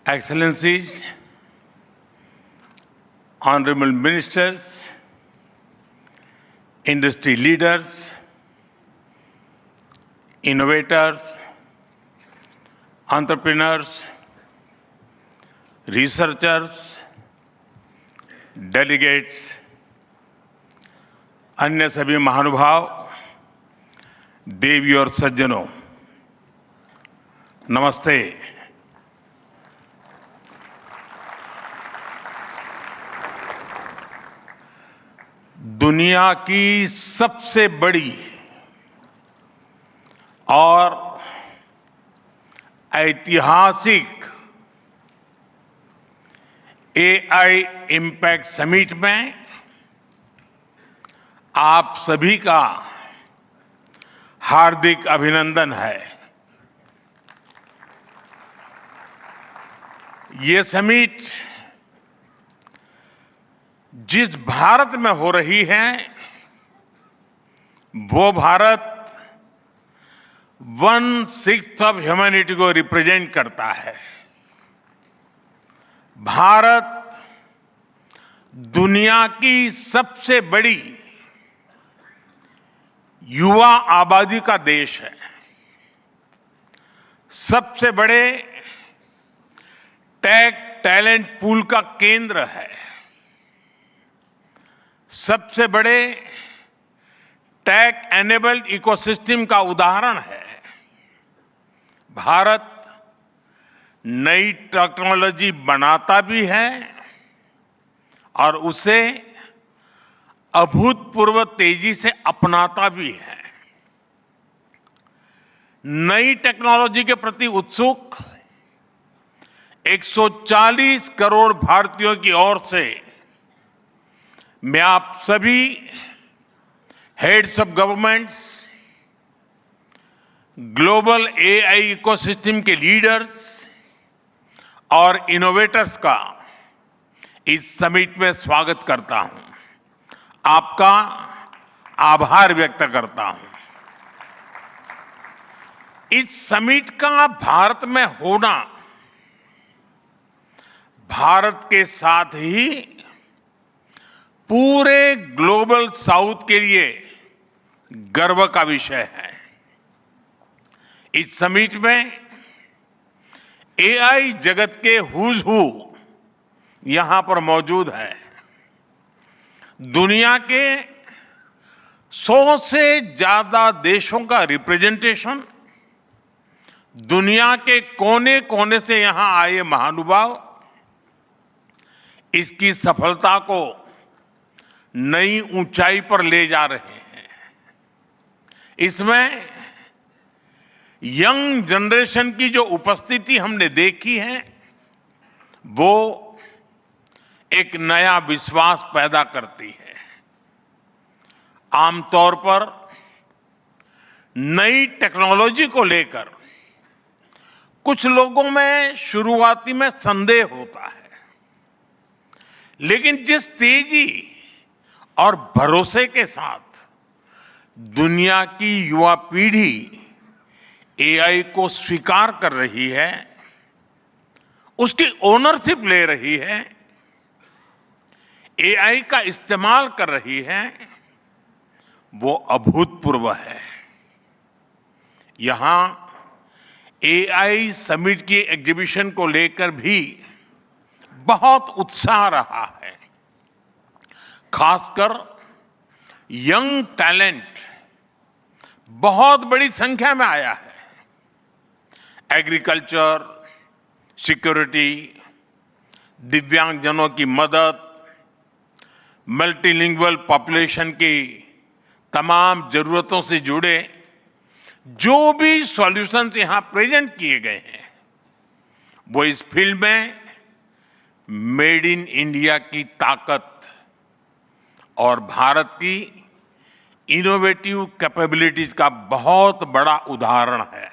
Excellencies, Honorable Ministers, industry leaders, innovators, entrepreneurs, researchers, delegates, अन्य सभी महानुभाव, देवी और सज्जनों, नमस्ते। दुनिया की सबसे बड़ी और ऐतिहासिक एआई इम्पैक्ट समिट में आप सभी का हार्दिक अभिनंदन है। ये समिट जिस भारत में हो रही है वो भारत 1/6 ऑफ ह्यूमैनिटी को रिप्रेजेंट करता है। भारत दुनिया की सबसे बड़ी युवा आबादी का देश है, सबसे बड़े टेक टैलेंट पूल का केंद्र है, सबसे बड़े टेक एनेबल्ड इकोसिस्टम का उदाहरण है। भारत नई टेक्नोलॉजी बनाता भी है और उसे अभूतपूर्व तेजी से अपनाता भी है। नई टेक्नोलॉजी के प्रति उत्सुक 140 करोड़ भारतीयों की ओर से मैं आप सभी heads of governments, global AI ecosystem के लीडर्स और इनोवेटर्स का इस समिट में स्वागत करता हूं, आपका आभार व्यक्त करता हूं। इस समिट का भारत में होना भारत के साथ ही पूरे ग्लोबल साउथ के लिए गर्व का विषय है। इस समिट में एआई जगत के हुज हू यहां पर मौजूद है। दुनिया के 100 से ज्यादा देशों का रिप्रेजेंटेशन, दुनिया के कोने कोने से यहां आए महानुभाव इसकी सफलता को नई ऊंचाई पर ले जा रहे हैं। इसमें यंग जनरेशन की जो उपस्थिति हमने देखी है वो एक नया विश्वास पैदा करती है। आमतौर पर नई टेक्नोलॉजी को लेकर कुछ लोगों में शुरुआती में संदेह होता है, लेकिन जिस तेजी और भरोसे के साथ दुनिया की युवा पीढ़ी एआई को स्वीकार कर रही है, उसकी ओनरशिप ले रही है, एआई का इस्तेमाल कर रही है, वो अभूतपूर्व है। यहां एआई समिट की एग्जीबिशन को लेकर भी बहुत उत्साह रहा है। खासकर यंग टैलेंट बहुत बड़ी संख्या में आया है। एग्रीकल्चर, सिक्योरिटी, दिव्यांगजनों की मदद, मल्टीलिंगुअल पॉपुलेशन की तमाम जरूरतों से जुड़े जो भी सॉल्यूशंस यहां प्रेजेंट किए गए हैं वो इस फील्ड में मेड इन इंडिया की ताकत और भारत की इनोवेटिव कैपेबिलिटीज का बहुत बड़ा उदाहरण है।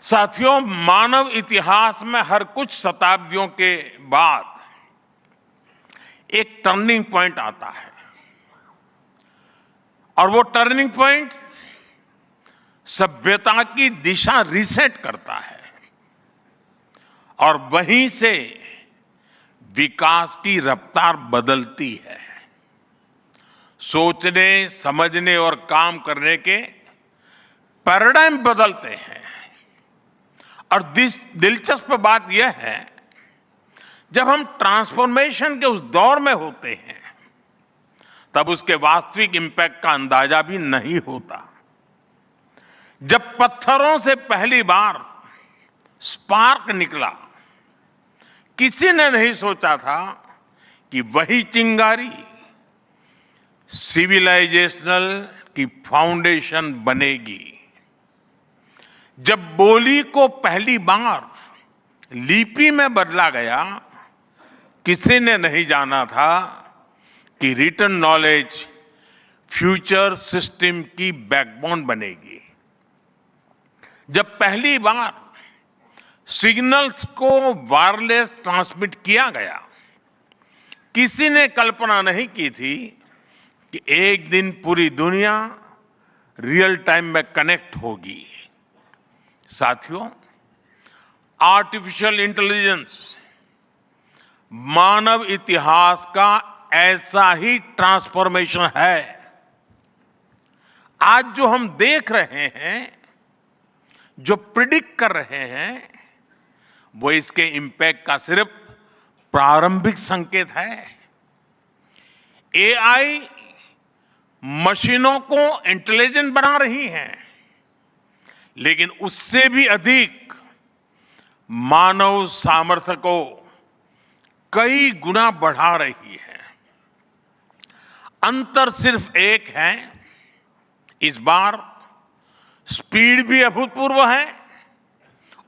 साथियों, मानव इतिहास में हर कुछ शताब्दियों के बाद एक टर्निंग पॉइंट आता है और वो टर्निंग पॉइंट सभ्यता की दिशा रीसेट करता है। और वहीं से विकास की रफ्तार बदलती है। सोचने, समझने और काम करने के पैराडाइम बदलते हैं। और दिलचस्प बात यह है, जब हम ट्रांसफॉर्मेशन के उस दौर में होते हैं तब उसके वास्तविक इंपैक्ट का अंदाजा भी नहीं होता। जब पत्थरों से पहली बार स्पार्क निकला, किसी ने नहीं सोचा था कि वही चिंगारी सिविलाइजेशनल की फाउंडेशन बनेगी। जब बोली को पहली बार लिपि में बदला गया, किसी ने नहीं जाना था कि रिटन नॉलेज फ्यूचर सिस्टम की बैकबोन बनेगी। जब पहली बार सिग्नल्स को वायरलेस ट्रांसमिट किया गया, किसी ने कल्पना नहीं की थी कि एक दिन पूरी दुनिया रियल टाइम में कनेक्ट होगी। साथियों, आर्टिफिशियल इंटेलिजेंस मानव इतिहास का ऐसा ही ट्रांसफॉर्मेशन है। आज जो हम देख रहे हैं, जो प्रिडिक्ट कर रहे हैं, वो इसके इंपैक्ट का सिर्फ प्रारंभिक संकेत है। एआई मशीनों को इंटेलिजेंट बना रही है, लेकिन उससे भी अधिक मानव सामर्थ्य को कई गुना बढ़ा रही है। अंतर सिर्फ एक है, इस बार स्पीड भी अभूतपूर्व है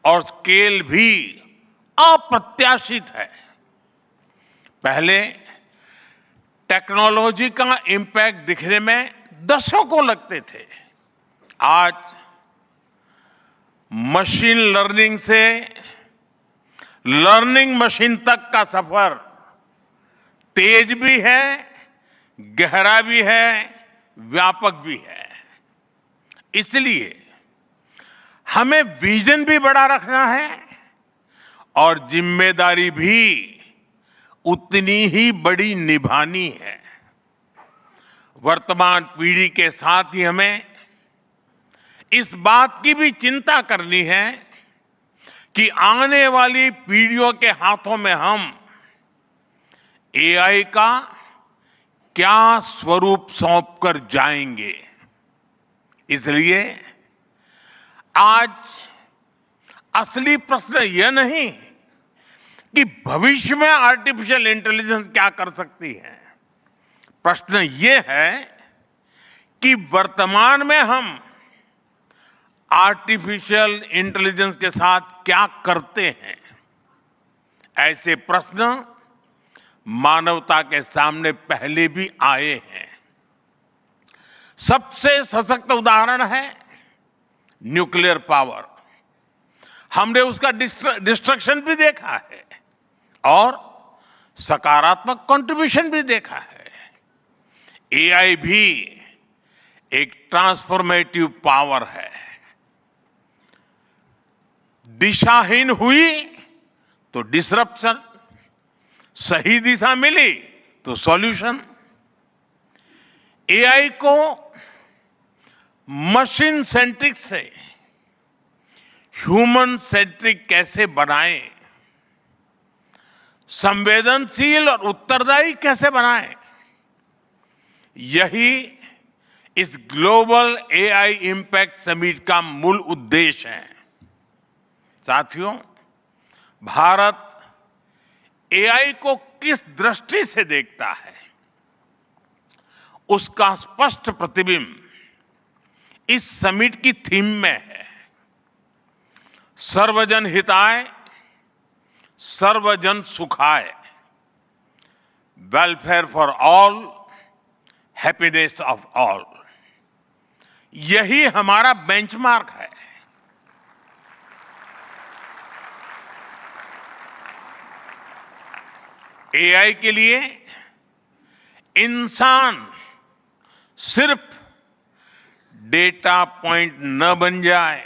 और स्केल भी अप्रत्याशित है। पहले टेक्नोलॉजी का इंपैक्ट दिखने में दशकों लगते थे। आज मशीन लर्निंग से लर्निंग मशीन तक का सफर तेज भी है, गहरा भी है, व्यापक भी है। इसलिए हमें विजन भी बड़ा रखना है और जिम्मेदारी भी उतनी ही बड़ी निभानी है। वर्तमान पीढ़ी के साथ ही हमें इस बात की भी चिंता करनी है कि आने वाली पीढ़ियों के हाथों में हम एआई का क्या स्वरूप सौंप कर जाएंगे। इसलिए आज असली प्रश्न यह नहीं कि भविष्य में आर्टिफिशियल इंटेलिजेंस क्या कर सकती है। प्रश्न यह है कि वर्तमान में हम आर्टिफिशियल इंटेलिजेंस के साथ क्या करते हैं। ऐसे प्रश्न मानवता के सामने पहले भी आए हैं। सबसे सशक्त उदाहरण है न्यूक्लियर पावर। हमने उसका डिस्ट्रक्शन भी देखा है और सकारात्मक कंट्रीब्यूशन भी देखा है। एआई भी एक ट्रांसफॉर्मेटिव पावर है। दिशाहीन हुई तो डिसरप्शन, सही दिशा मिली तो सॉल्यूशन। एआई को मशीन सेंट्रिक से ह्यूमन सेंट्रिक कैसे बनाएं, संवेदनशील और उत्तरदायी कैसे बनाएं, यही इस ग्लोबल एआई इंपैक्ट समिट का मूल उद्देश्य है। साथियों, भारत एआई को किस दृष्टि से देखता है, उसका स्पष्ट प्रतिबिंब इस समिट की थीम में है। सर्वजन हिताय, सर्वजन सुखाय, welfare for all, happiness of all. यही हमारा बेंचमार्क है। एआई के लिए इंसान सिर्फ डेटा पॉइंट न बन जाए,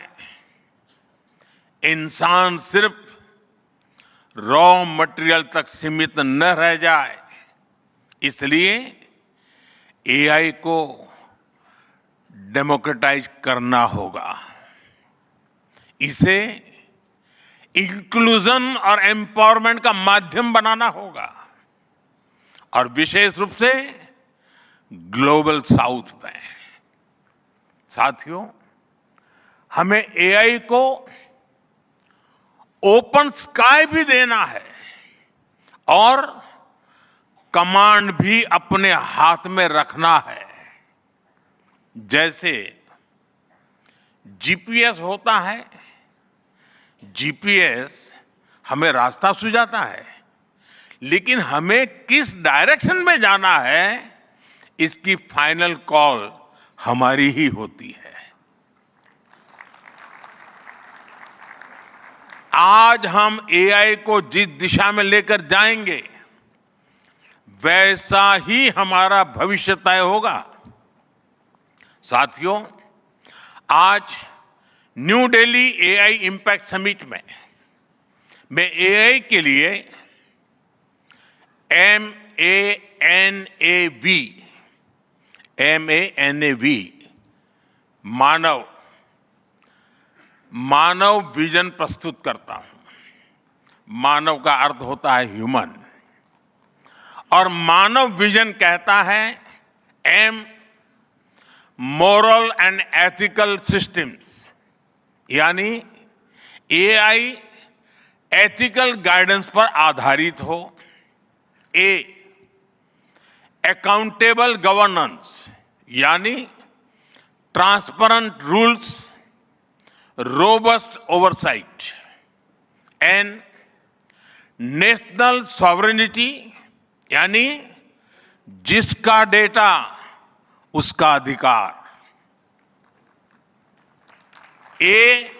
इंसान सिर्फ रॉ मटेरियल तक सीमित न रह जाए, इसलिए एआई को डेमोक्रेटाइज करना होगा। इसे इंक्लूजन और एम्पावरमेंट का माध्यम बनाना होगा, और विशेष रूप से ग्लोबल साउथ में। साथियों, हमें एआई को ओपन स्काई भी देना है और कमांड भी अपने हाथ में रखना है। जैसे जीपीएस होता है, जीपीएस हमें रास्ता सुझाता है, लेकिन हमें किस डायरेक्शन में जाना है, इसकी फाइनल कॉल हमारी ही होती है। आज हम एआई को जिस दिशा में लेकर जाएंगे, वैसा ही हमारा भविष्य तय होगा। साथियों, आज new Delhi AI impact summit में मैं एआई के लिए MANAV मानव विजन प्रस्तुत करता हूं। मानव का अर्थ होता है ह्यूमन, और मानव विजन कहता है M, moral and ethical systems, यानी एआई एथिकल गाइडेंस पर आधारित हो। ए, अकाउंटेबल गवर्नेंस, यानी transparent rules, robust oversight. And national sovereignty, यानी जिसका डेटा उसका अधिकार। ए,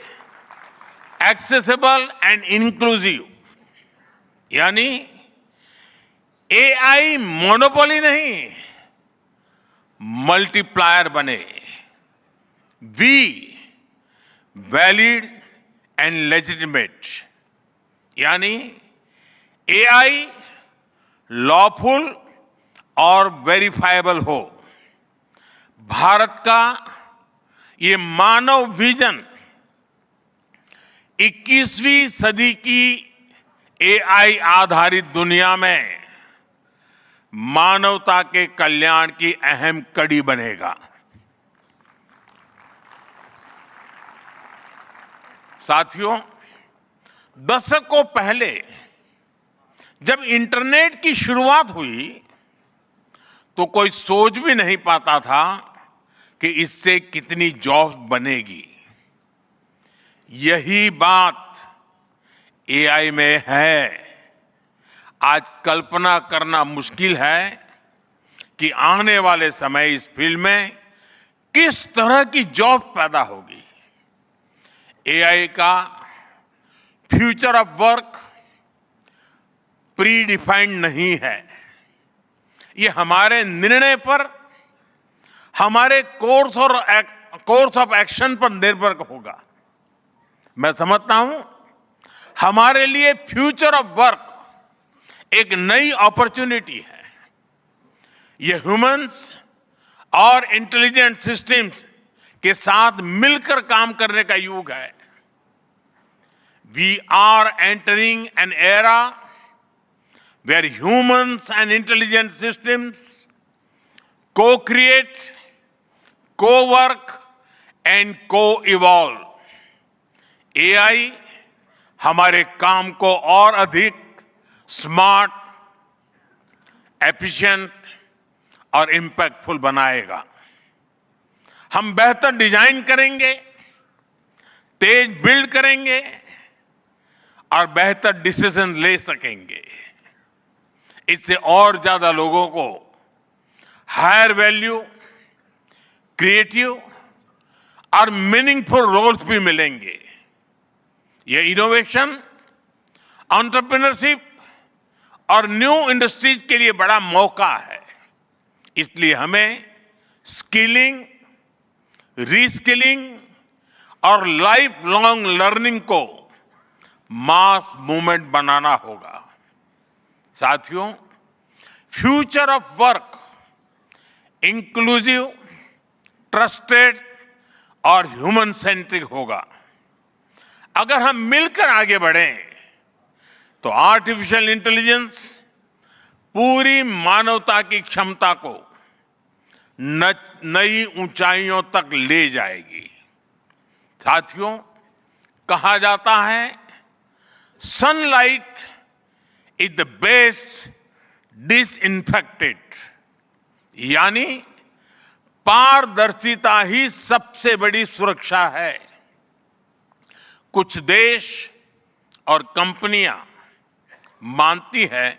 एक्सेसिबल एंड इंक्लूसिव, यानी एआई मोनोपोली नहीं, मल्टीप्लायर बने। वी, वैलिड एंड लेजिटिमेट, यानी एआई लॉफुल और वेरीफाइबल हो। भारत का ये मानव विजन 21वीं सदी की एआई आधारित दुनिया में मानवता के कल्याण की अहम कड़ी बनेगा। साथियों, दशकों पहले जब इंटरनेट की शुरुआत हुई तो कोई सोच भी नहीं पाता था कि इससे कितनी जॉब्स बनेगी। यही बात एआई में है। आज कल्पना करना मुश्किल है कि आने वाले समय इस फील्ड में किस तरह की जॉब पैदा होगी। एआई का future of work pre defined नहीं है। ये हमारे निर्णय पर, हमारे कोर्स ऑफ एक्शन पर निर्भर होगा। मैं समझता हूं हमारे लिए फ्यूचर ऑफ वर्क एक नई अपॉर्चुनिटी है। ये ह्यूमंस और इंटेलिजेंट सिस्टम्स के साथ मिलकर काम करने का युग है। We are entering an era where humans and intelligent systems co-create, co-work and co-evolve. AI हमारे काम को और अधिक स्मार्ट, एफिशिएंट और इंपैक्टफुल बनाएगा। हम बेहतर डिजाइन करेंगे, तेज बिल्ड करेंगे और बेहतर डिसीजन ले सकेंगे। इससे और ज्यादा लोगों को हायर वैल्यू, क्रिएटिव और मीनिंगफुल रोल्स भी मिलेंगे। ये इनोवेशन, एंटरप्रेन्योरशिप और न्यू इंडस्ट्रीज के लिए बड़ा मौका है। इसलिए हमें स्किलिंग, रीस्किलिंग और लाइफ लॉन्ग लर्निंग को मास मूवमेंट बनाना होगा। साथियों, future of work inclusive, trusted और ह्यूमन सेंट्रिक होगा। अगर हम मिलकर आगे बढ़ें तो आर्टिफिशियल इंटेलिजेंस पूरी मानवता की क्षमता को नई ऊंचाइयों तक ले जाएगी। साथियों, कहा जाता है sunlight is the best disinfectant, यानी पारदर्शिता ही सबसे बड़ी सुरक्षा है। कुछ देश और कंपनियां मानती है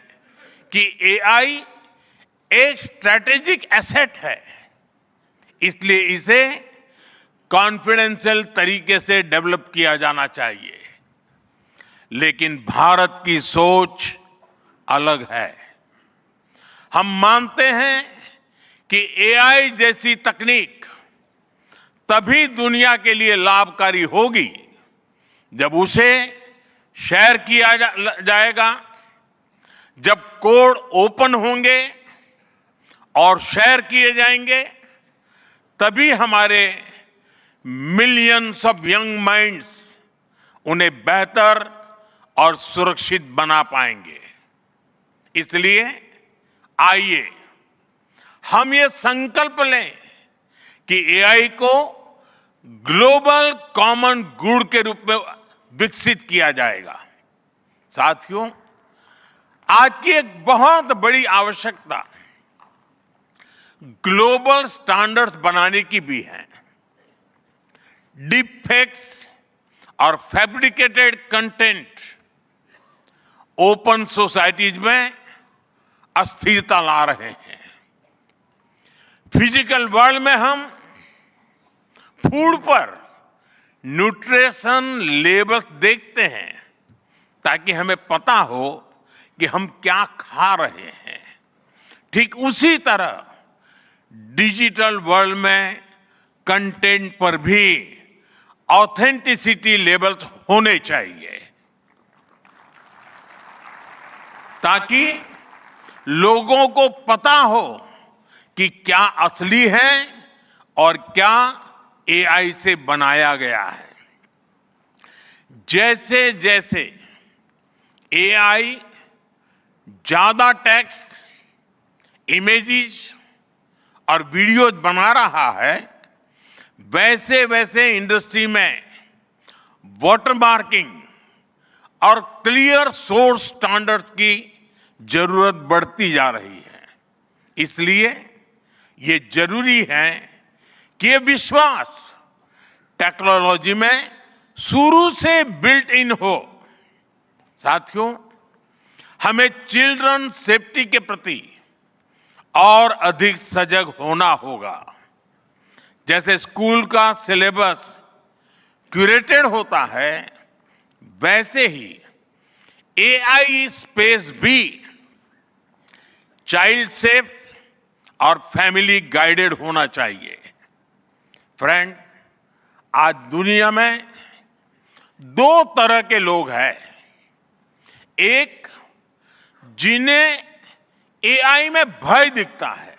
कि एआई एक स्ट्रैटेजिक एसेट है, इसलिए इसे कॉन्फिडेंशियल तरीके से डेवलप किया जाना चाहिए। लेकिन भारत की सोच अलग है। हम मानते हैं कि एआई जैसी तकनीक तभी दुनिया के लिए लाभकारी होगी जब उसे शेयर किया जाएगा, जब कोड ओपन होंगे और शेयर किए जाएंगे, तभी हमारे मिलियंस ऑफ यंग माइंड्स उन्हें बेहतर और सुरक्षित बना पाएंगे। इसलिए आइए हम ये संकल्प लें कि एआई को ग्लोबल कॉमन गुड के रूप में विकसित किया जाएगा। साथियों, आज की एक बहुत बड़ी आवश्यकता ग्लोबल स्टैंडर्ड्स बनाने की भी है। डीप फेक्स और फैब्रिकेटेड कंटेंट ओपन सोसाइटीज में अस्थिरता ला रहे हैं। फिजिकल वर्ल्ड में हम फूड पर न्यूट्रिशन लेबल देखते हैं ताकि हमें पता हो कि हम क्या खा रहे हैं। ठीक उसी तरह डिजिटल वर्ल्ड में कंटेंट पर भी ऑथेंटिसिटी लेबल्स होने चाहिए ताकि लोगों को पता हो कि क्या असली है और क्या एआई से बनाया गया है। जैसे जैसे एआई ज्यादा टेक्स्ट, इमेजेस और वीडियोज बना रहा है, वैसे वैसे इंडस्ट्री में वाटरमार्किंग और क्लियर सोर्स स्टैंडर्ड्स की जरूरत बढ़ती जा रही है। इसलिए ये जरूरी है कि ये विश्वास टेक्नोलॉजी में शुरू से बिल्ट इन हो। साथियों, हमें चिल्ड्रन सेफ्टी के प्रति और अधिक सजग होना होगा। जैसे स्कूल का सिलेबस क्यूरेटेड होता है, वैसे ही एआई स्पेस भी चाइल्ड सेफ और फैमिली गाइडेड होना चाहिए। फ्रेंड्स, आज दुनिया में दो तरह के लोग हैं। एक, जिन्हें एआई में भय दिखता है,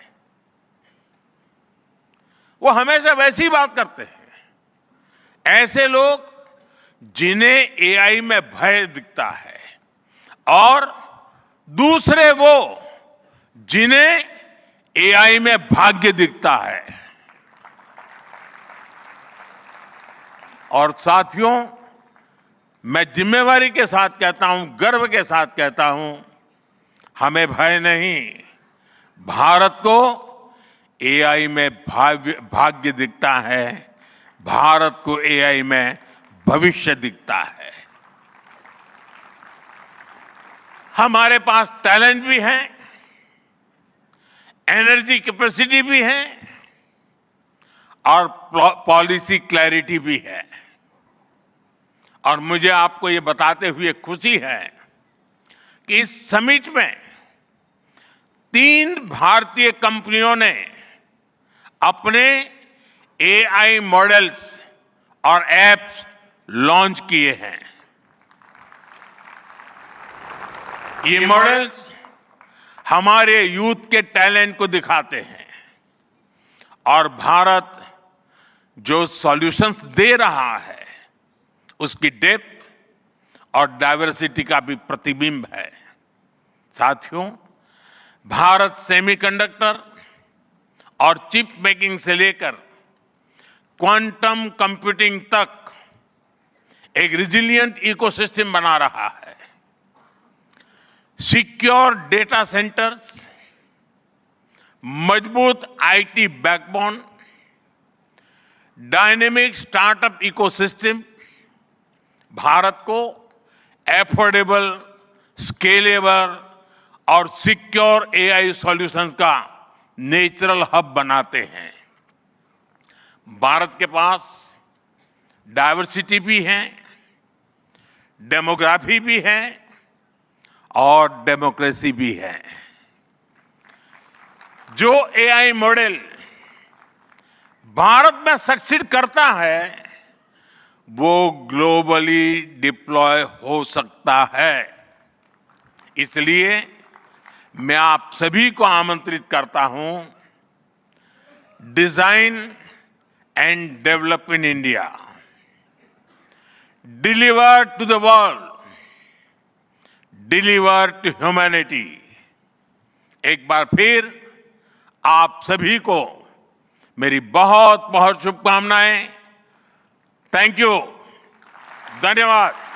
वो हमेशा वैसी बात करते हैं। ऐसे लोग जिन्हें एआई में भय दिखता है, और दूसरे वो जिन्हें एआई में भाग्य दिखता है। और साथियों, मैं जिम्मेवारी के साथ कहता हूं, गर्व के साथ कहता हूं, हमें भय नहीं, भारत को एआई में भाग्य दिखता है, भारत को एआई में भविष्य दिखता है। हमारे पास टैलेंट भी है, एनर्जी कैपेसिटी भी है और पॉलिसी क्लैरिटी भी है। और मुझे आपको ये बताते हुए खुशी है कि इस समिट में 3 भारतीय कंपनियों ने अपने एआई मॉडल्स और एप्स लॉन्च किए हैं। ये मॉडल्स हमारे यूथ के टैलेंट को दिखाते हैं और भारत जो सॉल्यूशंस दे रहा है उसकी डेप्थ और डाइवर्सिटी का भी प्रतिबिंब है। साथियों, भारत सेमीकंडक्टर और चिप मेकिंग से लेकर क्वांटम कंप्यूटिंग तक एक रिजिलिएंट इकोसिस्टम बना रहा है। सिक्योर डेटा सेंटर्स, मजबूत IT backbone, dynamic startup ecosystem Bharat को एफोर्डेबल, स्केलेबल और सिक्योर एआई सॉल्यूशंस का नेचुरल हब बनाते हैं। भारत के पास डाइवर्सिटी भी है, डेमोग्राफी भी है और डेमोक्रेसी भी है। जो एआई मॉडल भारत में सक्सीड करता है वो ग्लोबली डिप्लॉय हो सकता है। इसलिए मैं आप सभी को आमंत्रित करता हूं, design and develop in India, deliver to the world, deliver to humanity. एक बार फिर आप सभी को मेरी बहुत बहुत शुभकामनाएं। थैंक यू, धन्यवाद।